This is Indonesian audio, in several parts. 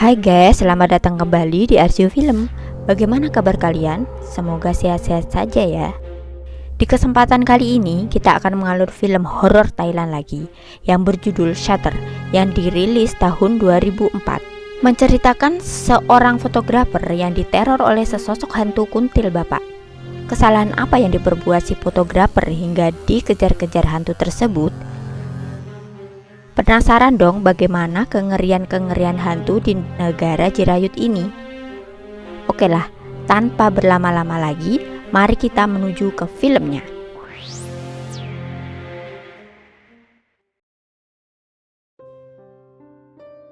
Hai guys, selamat datang kembali di Arsio Film. Bagaimana kabar kalian? Semoga sehat-sehat saja ya. Di kesempatan kali ini kita akan mengalur film horor Thailand lagi yang berjudul Shutter yang dirilis tahun 2004. Menceritakan seorang fotografer yang diteror oleh sesosok hantu kuntil bapak. Kesalahan apa yang diperbuat si fotografer hingga dikejar-kejar hantu tersebut? Penasaran dong bagaimana kengerian-kengerian hantu di negara Jirayut ini? Oke lah, tanpa berlama-lama lagi, mari kita menuju ke filmnya.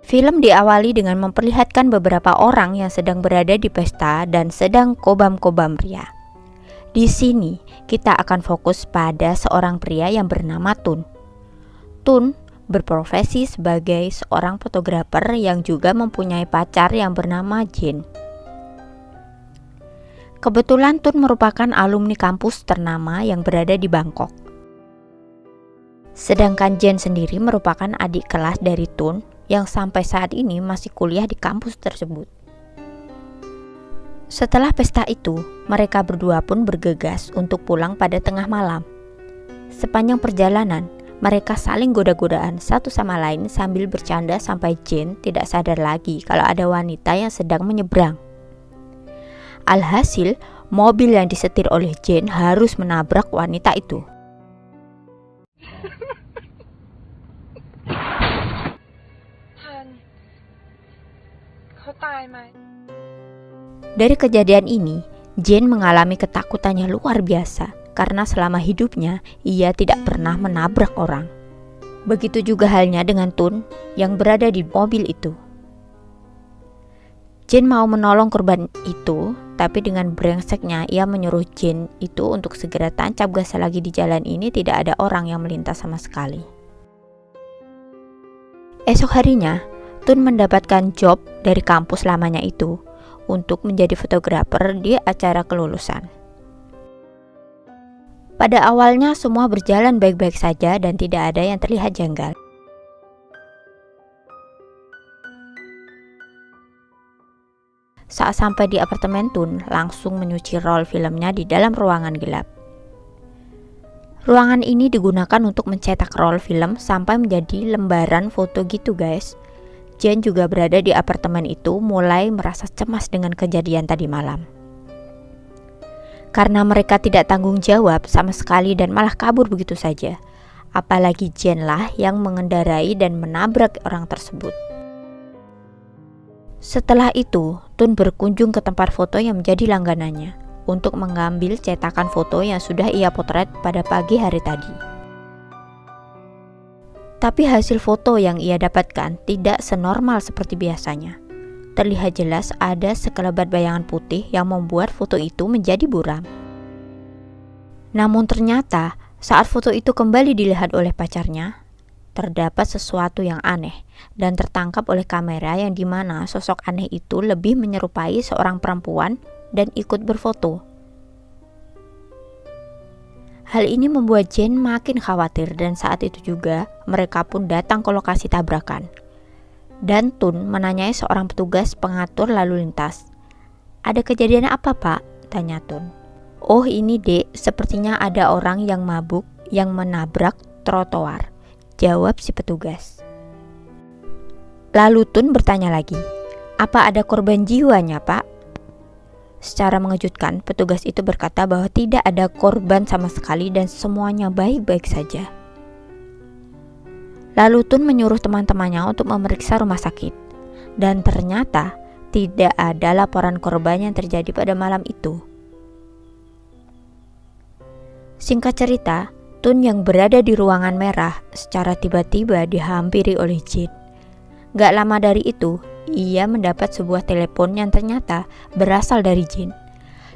Film diawali dengan memperlihatkan beberapa orang yang sedang berada di pesta dan sedang kobam-kobam pria. Di sini, kita akan fokus pada seorang pria yang bernama Tun. Tun berprofesi sebagai seorang fotografer yang juga mempunyai pacar yang bernama Jin. Kebetulan Tun merupakan alumni kampus ternama yang berada di Bangkok. Sedangkan Jin sendiri merupakan adik kelas dari Tun yang sampai saat ini masih kuliah di kampus tersebut. Setelah pesta itu, mereka berdua pun bergegas untuk pulang pada tengah malam. Sepanjang perjalanan, mereka saling goda-godaan satu sama lain sambil bercanda sampai Jin tidak sadar lagi kalau ada wanita yang sedang menyeberang. Alhasil, mobil yang disetir oleh Jin harus menabrak wanita itu. Dari kejadian ini, Jin mengalami ketakutannya luar biasa. Karena selama hidupnya ia tidak pernah menabrak orang. Begitu juga halnya dengan Tun yang berada di mobil itu. Jin mau menolong korban itu, tapi dengan brengseknya ia menyuruh Jin itu untuk segera tancap gas lagi di jalan ini tidak ada orang yang melintas sama sekali. Esok harinya, Tun mendapatkan job dari kampus lamanya itu untuk menjadi fotografer di acara kelulusan. Pada awalnya semua berjalan baik-baik saja dan tidak ada yang terlihat janggal. Saat sampai di apartemen Tun, langsung menyuci roll filmnya di dalam ruangan gelap. Ruangan ini digunakan untuk mencetak roll film sampai menjadi lembaran foto gitu guys. Jen juga berada di apartemen itu mulai merasa cemas dengan kejadian tadi malam. Karena mereka tidak tanggung jawab sama sekali dan malah kabur begitu saja. Apalagi Jen lah yang mengendarai dan menabrak orang tersebut. Setelah itu, Tun berkunjung ke tempat foto yang menjadi langganannya untuk mengambil cetakan foto yang sudah ia potret pada pagi hari tadi. Tapi hasil foto yang ia dapatkan tidak senormal seperti biasanya. Terlihat jelas ada sekelebat bayangan putih yang membuat foto itu menjadi buram. Namun ternyata saat foto itu kembali dilihat oleh pacarnya, terdapat sesuatu yang aneh dan tertangkap oleh kamera yang dimana sosok aneh itu lebih menyerupai seorang perempuan dan ikut berfoto. Hal ini membuat Jen makin khawatir dan saat itu juga mereka pun datang ke lokasi tabrakan. Dan Tun menanyai seorang petugas pengatur lalu lintas. "Ada kejadian apa pak?" tanya Tun. "Oh ini dek, sepertinya ada orang yang mabuk yang menabrak trotoar," jawab si petugas. Lalu Tun bertanya lagi, "Apa ada korban jiwanya pak?" Secara mengejutkan, petugas itu berkata bahwa tidak ada korban sama sekali dan semuanya baik-baik saja. Lalu Tun menyuruh teman-temannya untuk memeriksa rumah sakit. Dan ternyata tidak ada laporan korban yang terjadi pada malam itu. Singkat cerita, Tun yang berada di ruangan merah secara tiba-tiba dihampiri oleh Jin. Gak lama dari itu, ia mendapat sebuah telepon yang ternyata berasal dari Jin.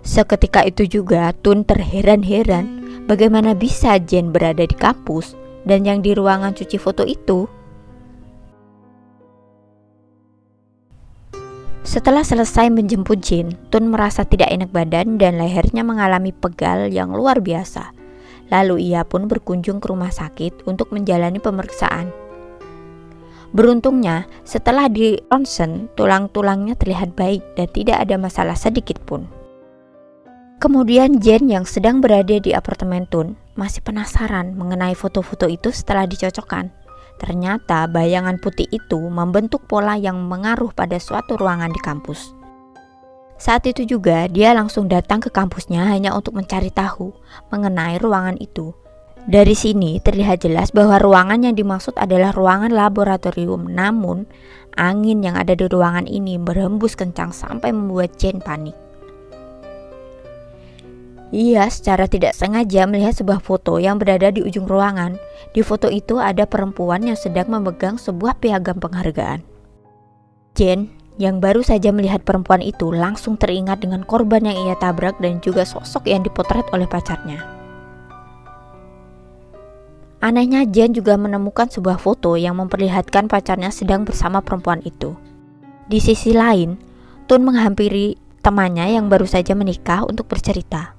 Seketika itu juga Tun terheran-heran bagaimana bisa Jin berada di kampus dan yang di ruangan cuci foto itu. Setelah selesai menjemput Jin, Tun merasa tidak enak badan dan lehernya mengalami pegal yang luar biasa. Lalu ia pun berkunjung ke rumah sakit untuk menjalani pemeriksaan. Beruntungnya, setelah di ronsen, tulang-tulangnya terlihat baik dan tidak ada masalah sedikit pun. Kemudian Jin yang sedang berada di apartemen Tun masih penasaran mengenai foto-foto itu setelah dicocokkan. Ternyata bayangan putih itu membentuk pola yang mengaruh pada suatu ruangan di kampus. Saat itu juga dia langsung datang ke kampusnya hanya untuk mencari tahu mengenai ruangan itu. Dari sini terlihat jelas bahwa ruangan yang dimaksud adalah ruangan laboratorium, namun angin yang ada di ruangan ini berhembus kencang sampai membuat Jin panik. Ia secara tidak sengaja melihat sebuah foto yang berada di ujung ruangan. Di foto itu ada perempuan yang sedang memegang sebuah piagam penghargaan. Jin yang baru saja melihat perempuan itu langsung teringat dengan korban yang ia tabrak dan juga sosok yang dipotret oleh pacarnya. Anehnya Jin juga menemukan sebuah foto yang memperlihatkan pacarnya sedang bersama perempuan itu. Di sisi lain, Tun menghampiri temannya yang baru saja menikah untuk bercerita.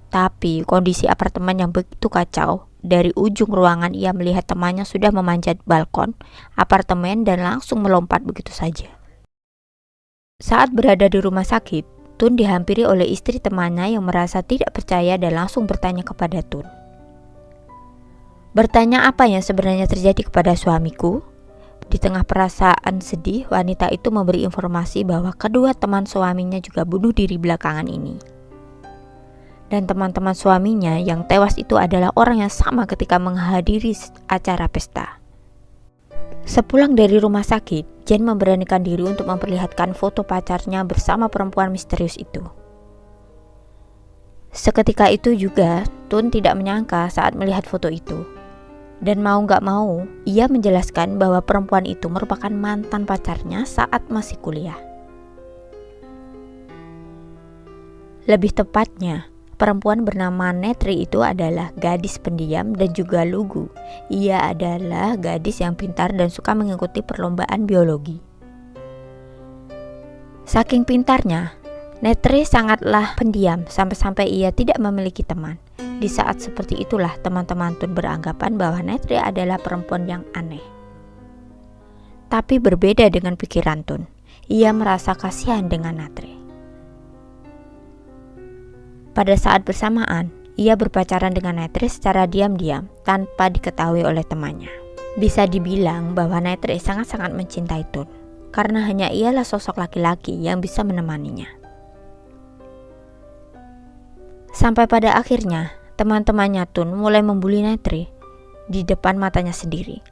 Tapi kondisi apartemen yang begitu kacau, dari ujung ruangan ia melihat temannya sudah memanjat balkon apartemen dan langsung melompat begitu saja. Saat berada di rumah sakit, Tun dihampiri oleh istri temannya yang merasa tidak percaya dan langsung bertanya kepada Tun. Bertanya apa yang sebenarnya terjadi kepada suamiku? Di tengah perasaan sedih, wanita itu memberi informasi bahwa kedua teman suaminya juga bunuh diri belakangan ini. Dan teman-teman suaminya yang tewas itu adalah orang yang sama ketika menghadiri acara pesta. Sepulang dari rumah sakit, Jin memberanikan diri untuk memperlihatkan foto pacarnya bersama perempuan misterius itu. Seketika itu juga, Tun tidak menyangka saat melihat foto itu. Dan mau gak mau, ia menjelaskan bahwa perempuan itu merupakan mantan pacarnya saat masih kuliah. Lebih tepatnya, perempuan bernama Netri itu adalah gadis pendiam dan juga lugu. Ia adalah gadis yang pintar dan suka mengikuti perlombaan biologi. Saking pintarnya, Netri sangatlah pendiam sampai-sampai ia tidak memiliki teman. Di saat seperti itulah teman-teman Tun beranggapan bahwa Netri adalah perempuan yang aneh. Tapi berbeda dengan pikiran Tun, ia merasa kasihan dengan Netri. Pada saat bersamaan, ia berpacaran dengan Netri secara diam-diam tanpa diketahui oleh temannya. Bisa dibilang bahwa Netri sangat-sangat mencintai Tun, karena hanya ialah sosok laki-laki yang bisa menemaninya. Sampai pada akhirnya, teman-temannya Tun mulai membuli Netri di depan matanya sendiri.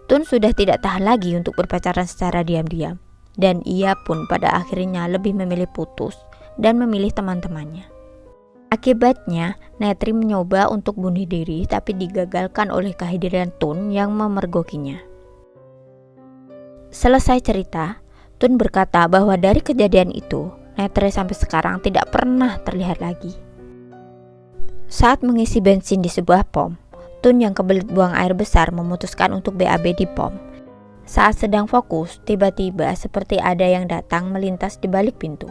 Tun sudah tidak tahan lagi untuk berpacaran secara diam-diam, dan ia pun pada akhirnya lebih memilih putus dan memilih teman-temannya. Akibatnya, Netri mencoba untuk bunuh diri tapi digagalkan oleh kehadiran Tun yang memergokinya. Selesai cerita, Tun berkata bahwa dari kejadian itu, Netri sampai sekarang tidak pernah terlihat lagi. Saat mengisi bensin di sebuah pom, Tun yang kebelet buang air besar memutuskan untuk BAB di pom. Saat sedang fokus, tiba-tiba seperti ada yang datang melintas di balik pintu.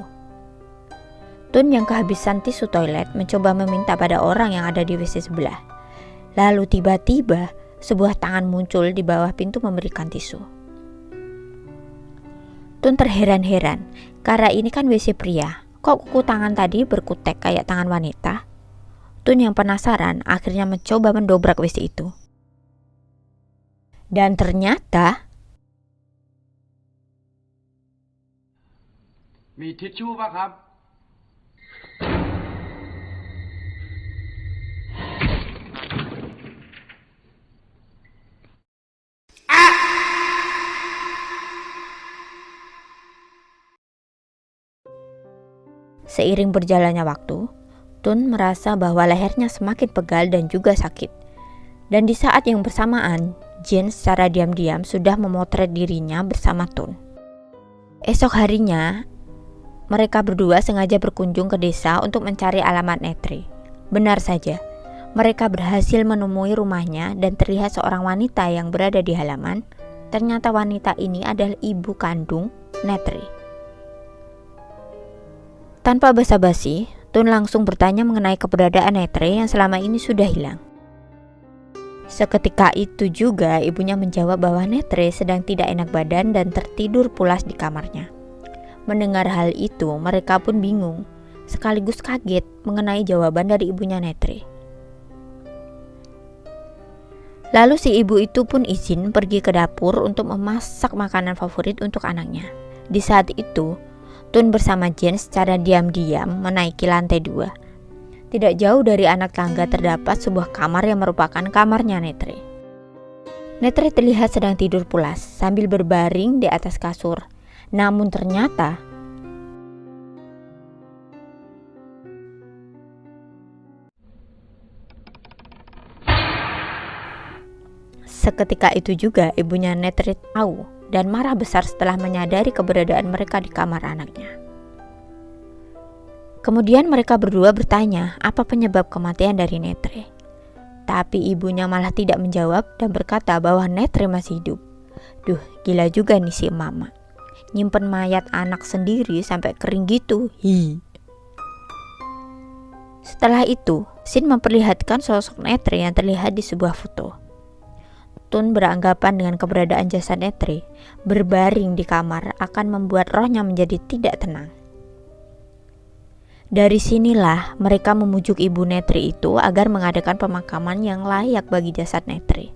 Tun yang kehabisan tisu toilet mencoba meminta pada orang yang ada di WC sebelah. Lalu tiba-tiba sebuah tangan muncul di bawah pintu memberikan tisu. Tun terheran-heran, karena ini kan WC pria, kok kuku tangan tadi berkutek kayak tangan wanita? Tun yang penasaran akhirnya mencoba mendobrak WC itu. Dan ternyata...มีทิชชู่ป่ะครับ Seiring berjalannya waktu, Tun merasa bahwa lehernya semakin pegal dan juga sakit. Dan di saat yang bersamaan, Jane secara diam-diam sudah memotret dirinya bersama Tun. Esok harinya, mereka berdua sengaja berkunjung ke desa untuk mencari alamat Netri. Benar saja, mereka berhasil menemui rumahnya dan terlihat seorang wanita yang berada di halaman. Ternyata wanita ini adalah ibu kandung Netri. Tanpa basa-basi, Tun langsung bertanya mengenai keberadaan Netri yang selama ini sudah hilang. Seketika itu juga ibunya menjawab bahwa Netri sedang tidak enak badan dan tertidur pulas di kamarnya. Mendengar hal itu, mereka pun bingung, sekaligus kaget mengenai jawaban dari ibunya Netri. Lalu si ibu itu pun izin pergi ke dapur untuk memasak makanan favorit untuk anaknya. Di saat itu, Tun bersama Jane secara diam-diam menaiki lantai 2. Tidak jauh dari anak tangga terdapat sebuah kamar yang merupakan kamarnya Netri. Netri terlihat sedang tidur pulas sambil berbaring di atas kasur. Namun ternyata seketika itu juga ibunya Netri tahu dan marah besar setelah menyadari keberadaan mereka di kamar anaknya. Kemudian mereka berdua bertanya apa penyebab kematian dari Netri. Tapi ibunya malah tidak menjawab dan berkata bahwa Netri masih hidup. Duh, gila juga nih si mama. Nyimpen mayat anak sendiri sampai kering gitu. Setelah itu, Sin memperlihatkan sosok Netri yang terlihat di sebuah foto. Tun beranggapan dengan keberadaan jasad Netri berbaring di kamar akan membuat rohnya menjadi tidak tenang. Dari sinilah mereka memujuk ibu Netri itu agar mengadakan pemakaman yang layak bagi jasad Netri.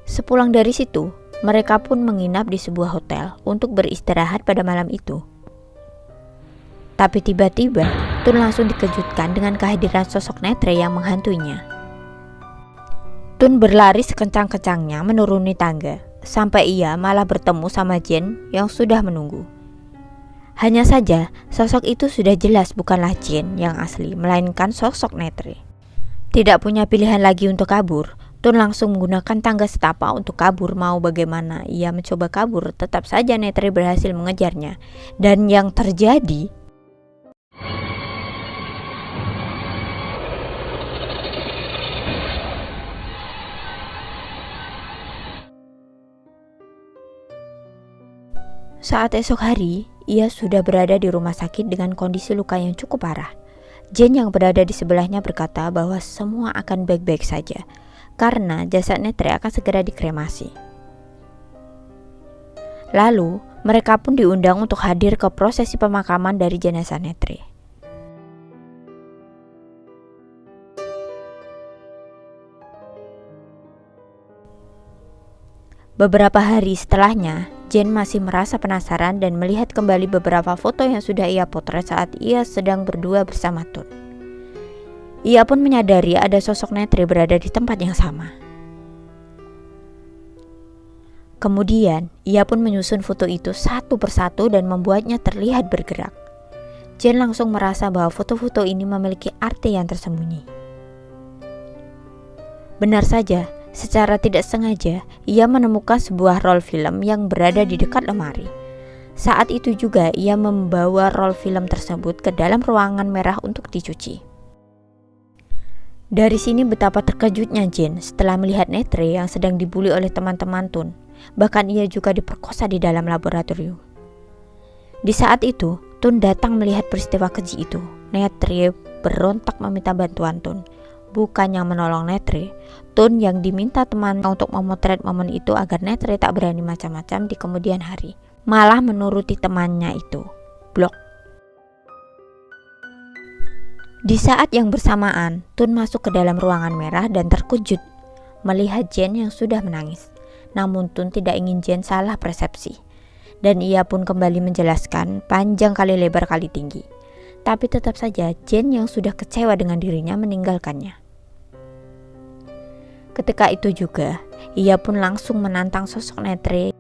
Sepulang dari situ, mereka pun menginap di sebuah hotel untuk beristirahat pada malam itu. Tapi tiba-tiba, Tun langsung dikejutkan dengan kehadiran sosok Netri yang menghantuinya. Tun berlari sekencang-kencangnya menuruni tangga, sampai ia malah bertemu sama Jane yang sudah menunggu. Hanya saja, sosok itu sudah jelas bukanlah Jane yang asli, melainkan sosok Netri. Tidak punya pilihan lagi untuk kabur, Tun langsung menggunakan tangga setapak untuk kabur. Mau bagaimana ia mencoba kabur, tetap saja Netri berhasil mengejarnya. Dan yang terjadi, saat esok hari, ia sudah berada di rumah sakit dengan kondisi luka yang cukup parah. Jane yang berada di sebelahnya berkata bahwa semua akan baik-baik saja, karena jasad Netri akan segera dikremasi. Lalu, mereka pun diundang untuk hadir ke prosesi pemakaman dari jenazah Netri. Beberapa hari setelahnya, Jane masih merasa penasaran dan melihat kembali beberapa foto yang sudah ia potret saat ia sedang berdua bersama Tun. Ia pun menyadari ada sosok Netri berada di tempat yang sama. Kemudian, ia pun menyusun foto itu satu persatu dan membuatnya terlihat bergerak. Jane langsung merasa bahwa foto-foto ini memiliki arti yang tersembunyi. Benar saja, secara tidak sengaja, ia menemukan sebuah roll film yang berada di dekat lemari. Saat itu juga ia membawa roll film tersebut ke dalam ruangan merah untuk dicuci. Dari sini betapa terkejutnya Jane setelah melihat Netri yang sedang dibuli oleh teman-teman Tun. Bahkan ia juga diperkosa di dalam laboratorium. Di saat itu, Tun datang melihat peristiwa keji itu. Netri berontak meminta bantuan Tun. Bukan yang menolong Netri, Tun yang diminta teman untuk memotret momen itu agar Netri tak berani macam-macam di kemudian hari. Malah menuruti temannya itu. Blok. Di saat yang bersamaan, Tun masuk ke dalam ruangan merah dan terkejut melihat Jane yang sudah menangis. Namun Tun tidak ingin Jane salah persepsi, dan ia pun kembali menjelaskan panjang kali lebar kali tinggi. Tapi tetap saja Jane yang sudah kecewa dengan dirinya meninggalkannya. Ketika itu juga, ia pun langsung menantang sosok Netri.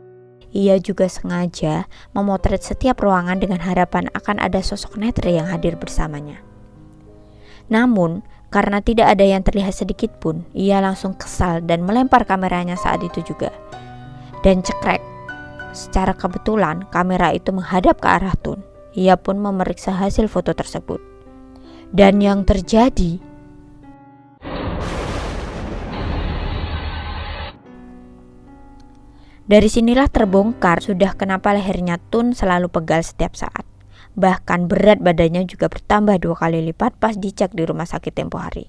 Ia juga sengaja memotret setiap ruangan dengan harapan akan ada sosok Netri yang hadir bersamanya. Namun, Karena tidak ada yang terlihat sedikit pun, ia langsung kesal dan melempar kameranya saat itu juga. Dan cekrek, secara kebetulan kamera itu menghadap ke arah Tun. Ia pun memeriksa hasil foto tersebut. Dan yang terjadi, dari sinilah terbongkar sudah kenapa lehernya Tun selalu pegal setiap saat. Bahkan berat badannya juga bertambah 2 kali lipat pas dicek di rumah sakit tempo hari.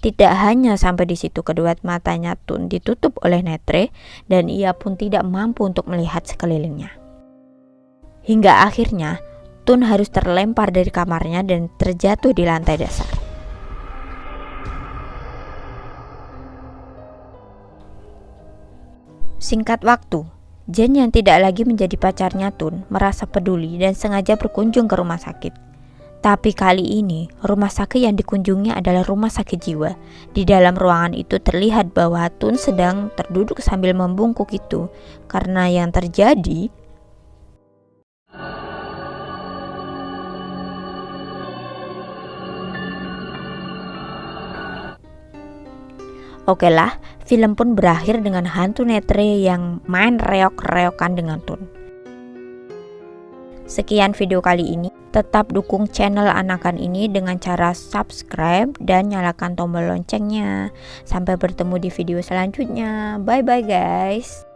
Tidak hanya sampai di situ, kedua matanya Tun ditutup oleh netre dan ia pun tidak mampu untuk melihat sekelilingnya. Hingga akhirnya Tun harus terlempar dari kamarnya dan terjatuh di lantai dasar. Singkat waktu, Jen yang tidak lagi menjadi pacarnya Tun merasa peduli dan sengaja berkunjung ke rumah sakit. Tapi kali ini, rumah sakit yang dikunjungi adalah rumah sakit jiwa. Di dalam ruangan itu terlihat bahwa Tun sedang terduduk sambil membungkuk itu. Karena yang terjadi, oke lah, film pun berakhir dengan hantu netre yang main reok-reokan dengan Tun. Sekian video kali ini. Tetap dukung channel Anakan ini dengan cara subscribe dan nyalakan tombol loncengnya. Sampai bertemu di video selanjutnya. Bye bye guys.